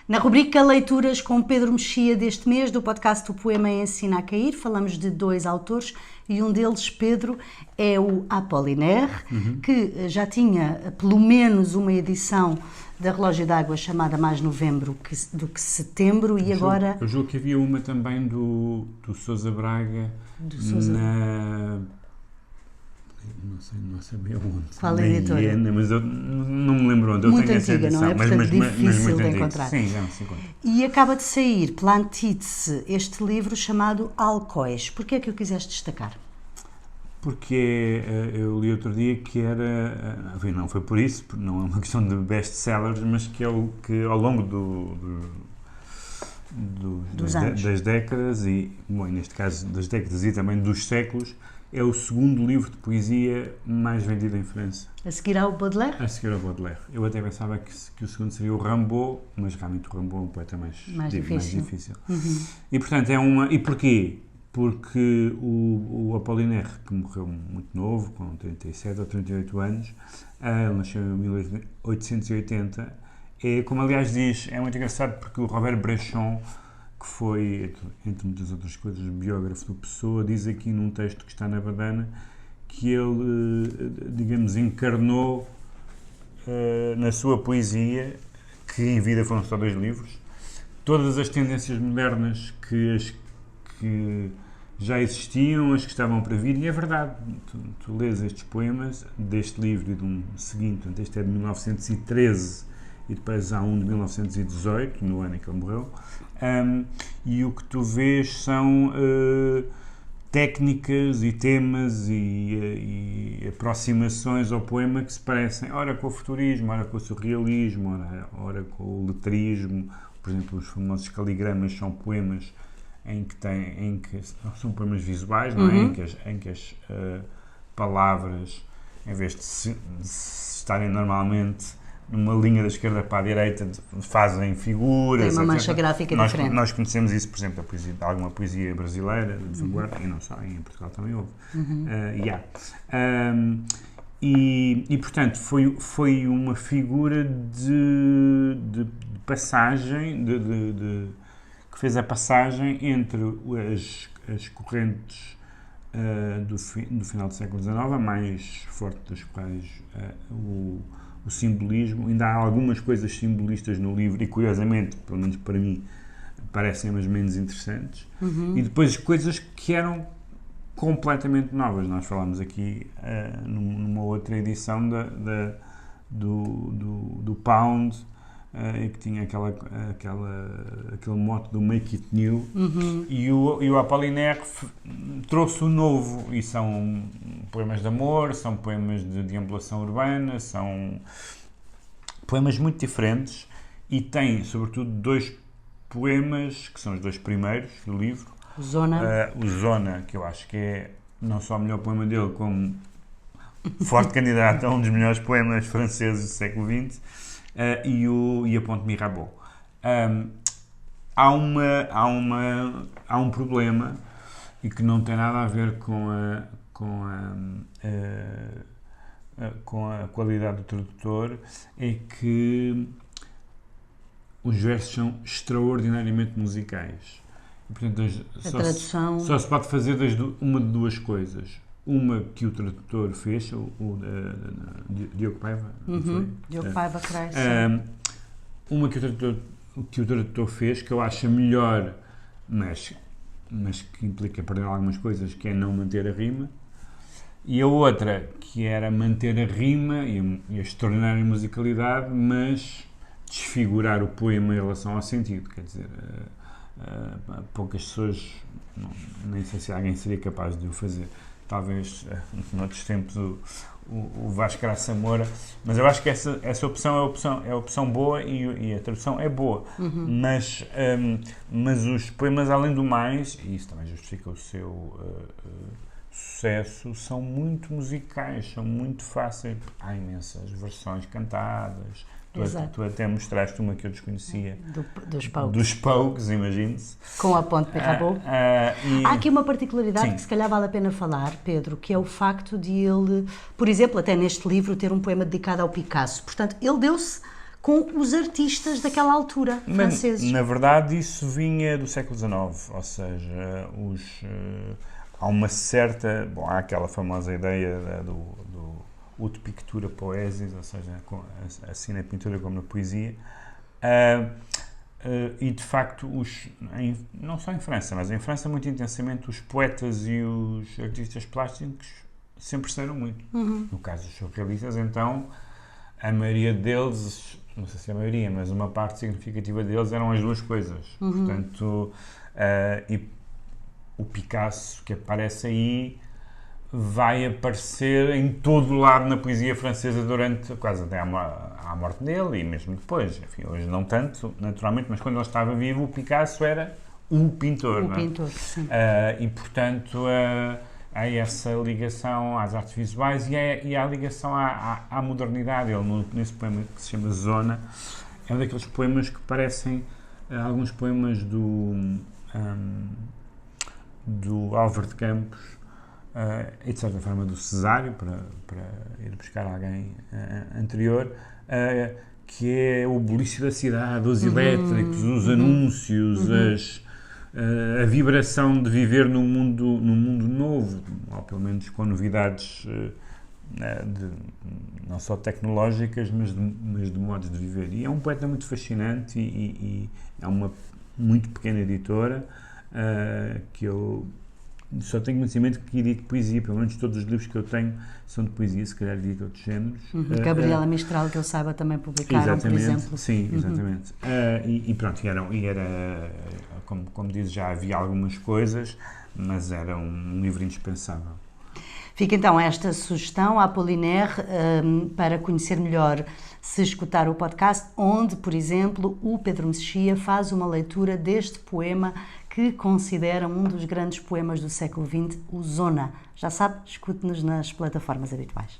Na rubrica Leituras com Pedro Mexia deste mês, do podcast O Poema Ensina a Cair, falamos de 2 autores e um deles, Pedro, é o Apollinaire, que já tinha pelo menos uma edição da Relógio d'Água chamada Mais Novembro do que Setembro e agora... Eu julgo que havia uma também do Sousa Braga na... Não sei bem onde. Qual é a editora? Iena, mas eu não me lembro onde. Muito eu tenho antiga, essa edição, não é? Portanto, difícil muito de antiga. encontrar. Sim, já não se encontra. E acaba de sair, Plantitz, este livro chamado Alcoés. Porquê é que o quiseste destacar? Porque eu li outro dia que era, enfim, não foi por isso, não é uma questão de best-sellers, mas que é o que ao longo das décadas, e bom, neste caso das décadas e também dos séculos, é o segundo livro de poesia mais vendido em França. A seguir ao Baudelaire? A seguir ao Baudelaire. Eu até pensava que o segundo seria o Rimbaud, mas realmente o Rimbaud é um poeta mais difícil. E portanto é uma... E porquê? Porque o Apollinaire, que morreu muito novo, com 37 ou 38 anos, ele nasceu em 1880, como aliás diz, é muito engraçado porque o Robert Bresson, que foi, entre muitas outras coisas, biógrafo do Pessoa, diz aqui num texto que está na Badana que ele, digamos, encarnou na sua poesia, que em vida foram só 2 livros, todas as tendências modernas que já existiam, as que estavam para vir, e é verdade, tu lês estes poemas deste livro e de um seguinte, este é de 1913 e depois há um de 1918, no ano em que ele morreu, e o que tu vês são técnicas e temas e aproximações ao poema que se parecem, ora com o futurismo, ora com o surrealismo, ora com o letrismo. Por exemplo, os famosos caligramas são poemas em que são poemas visuais, não é? Em que as palavras, em vez de estarem normalmente numa linha da esquerda para a direita, fazem figuras. Tem uma mancha gráfica diferente. Nós conhecemos isso, por exemplo, alguma poesia brasileira, de vanguarda, e não só, em Portugal também houve. E portanto, foi uma figura de passagem, que fez a passagem entre as correntes do final do século XIX, a mais forte das quais o simbolismo. Ainda há algumas coisas simbolistas no livro e, curiosamente, pelo menos para mim, parecem as menos interessantes. E depois coisas que eram completamente novas. Nós falámos aqui numa outra edição do Pound, que tinha aquele mote do Make It New, e o Apollinaire trouxe o novo, e são poemas de amor, são poemas de deambulação urbana, são poemas muito diferentes, e tem sobretudo 2 poemas, que são os 2 primeiros do livro. O Zona, que eu acho que é não só o melhor poema dele, como forte candidato a um dos melhores poemas franceses do século XX, e a Ponte Mirabeau. Há um problema, e que não tem nada a ver com a qualidade do tradutor, é que os versos são extraordinariamente musicais. E, portanto, só se pode fazer uma de 2 coisas. Uma que o tradutor fez, o Diogo Paiva, Diogo Paiva Cresce. Uma que o tradutor fez, que eu acho melhor, mas que implica perder algumas coisas, que é não manter a rima. E a outra, que era manter a rima e a extraordinária musicalidade, mas desfigurar o poema em relação ao sentido. Quer dizer, poucas pessoas, nem sei se alguém seria capaz de o fazer. Talvez, noutros tempos, o Vasco Graça Moura, mas eu acho que essa opção é a opção boa, e a tradução é boa. Mas os poemas, além do mais, e isso também justifica o seu sucesso, são muito musicais, são muito fáceis. Há imensas versões cantadas. Tu até mostraste uma que eu desconhecia. Dos Pogues, imagine-se. Com a Ponte Mirabeau. Há aqui uma particularidade que se calhar vale a pena falar, Pedro, que é o facto de ele, por exemplo, até neste livro, ter um poema dedicado ao Picasso. Portanto, ele deu-se com os artistas daquela altura, franceses. Na verdade, isso vinha do século XIX, ou seja, há uma certa... Bom, há aquela famosa ideia do haute pictura poésis, ou seja, assim na pintura como na poesia, e de facto, não só em França, mas em França muito intensamente, os poetas e os artistas plásticos sempre cresceram muito. No caso dos surrealistas, então, a maioria deles, não sei se a maioria, mas uma parte significativa deles eram as duas coisas. Portanto, e o Picasso que aparece aí vai aparecer em todo lado na poesia francesa durante quase até à morte dele e mesmo depois. Enfim, hoje não tanto, naturalmente, mas quando ele estava vivo, o Picasso era o pintor. O pintor, sim. E, portanto, há essa ligação às artes visuais e há a ligação à modernidade. Ele, nesse poema que se chama Zona, é um daqueles poemas que parecem alguns poemas do Álvaro de Campos, e de certa forma do Cesário, para ir buscar alguém anterior, que é o bulício da cidade, os elétricos, os anúncios, a vibração de viver num mundo novo, ou pelo menos com novidades não só tecnológicas, mas de modos de viver. E é um poeta muito fascinante e é uma muito pequena editora que eu só tenho conhecimento que edito poesia, pelo menos todos os livros que eu tenho são de poesia, se calhar edito outros géneros. Gabriela Mistral, que eu saiba, também publicaram, por exemplo. Sim, exatamente. E pronto, era como dizes, já havia algumas coisas, mas era um livro indispensável. Fica então esta sugestão à Apollinaire para conhecer melhor, se escutar o podcast, onde, por exemplo, o Pedro Mexia faz uma leitura deste poema que considera um dos grandes poemas do século XX, o Zona. Já sabe, escute-nos nas plataformas habituais.